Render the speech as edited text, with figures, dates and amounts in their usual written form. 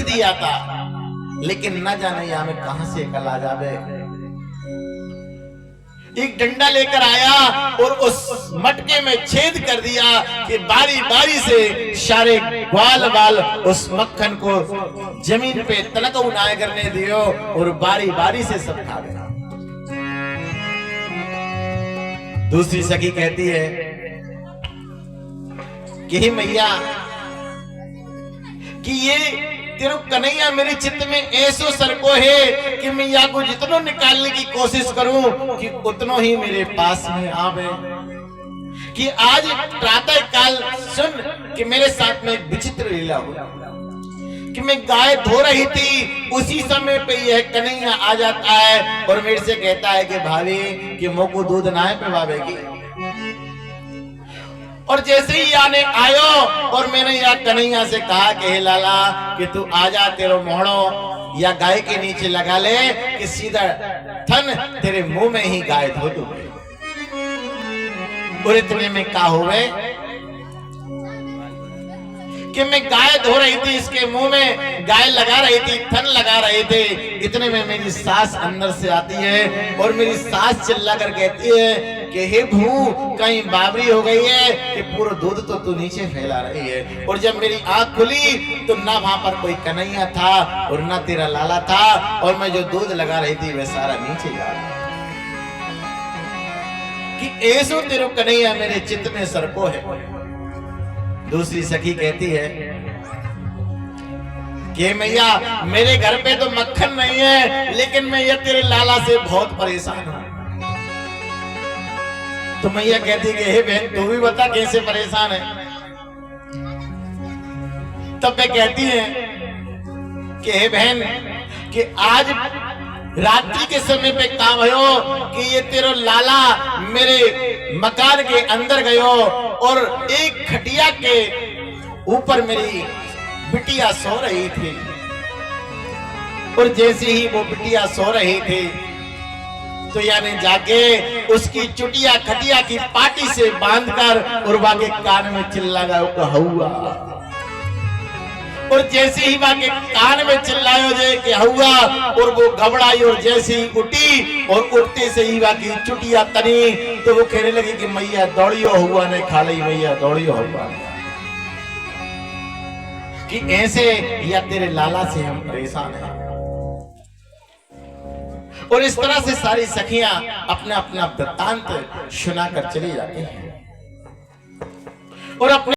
रख दिया था, लेकिन न जाने या में कहां से कल आ जावे। एक डंडा लेकर आया और उस मटके में छेद कर दिया कि बारी बारी से सारे ग्वाल बाल उस मक्खन को जमीन पे तलक उनाए करने दियो और बारी बारी से सब खा गया। दूसरी सखी कहती है कि हे मैया कि ये तेरो कन्हैया मेरे चित्त में ऐसो सरको है कि मैया को जितनो निकालने की कोशिश करूं कि उतनो ही मेरे पास में आवे। कि आज प्रातः काल सुन कि मेरे साथ में एक विचित्र लीला हुआ कि मैं गाय धो रही थी, उसी समय पे यह कन्हैया आ जाता है और मेरे से कहता है कि भाभी कि मोको दूध ना है पिवावेगी। और जैसे ही आने आयो और मैंने या कन्हैया से कहा कि हे लाला कि तू आजा, तेरो मोहड़ो या गाय के नीचे लगा ले कि सीधा थन तेरे मुंह में ही गाय धो दूंगी। और इतने में क्या हुए कि मैं गाय धो रही थी, इसके मुंह में गाय लगा रही थी, थन लगा रहे थे। इतने में मेरी सास अंदर से आती है और मेरी सास चिल्ला कर कहती है कि हे भू कहीं बाबरी हो गई है कि पूरा दूध तो तू नीचे फैला रही है। और जब मेरी आंख खुली तो ना वहां पर कोई कन्हैया था और ना तेरा लाला था, और मैं जो दूध लगा रही थी वह सारा नीचे जा रहा कि ऐसो तेरो कन्हैया मेरे चित्त में सरको है। दूसरी सखी कहती है कि मैया मेरे घर पे तो मक्खन नहीं है, लेकिन मैं ये तेरे लाला से बहुत परेशान हूं। तो मैया कहती कि हे बहन तू भी बता कैसे परेशान है। तब वे कहती है कि हे बहन कि आज रात्रि के समय पे काम भयो कि ये तेरो लाला मेरे मकान के अंदर गयो और एक खटिया के ऊपर मेरी बिटिया सो रही थी। और जैसे ही वो बिटिया सो रही थी तो यानी जाके उसकी चुटिया खटिया की पाटी से बांधकर और वाके कान में चिल्ला हुआ। और जैसे ही वाके कान में चिल्लायो जे कि हुआ, और वो घबराई और जैसे ही उठी और उठते से ही वाकी चुटिया तनी तो वो कहने लगी कि मैया दौड़ियो हुआ ने खा ली, मैया दौड़ियो हुआ। कि ऐसे या तेरे लाला से हम परेशान हैं। और इस तरह से सारी सखियां अपना अपना वृत्तांत सुनाकर चली जाती हैं और अपने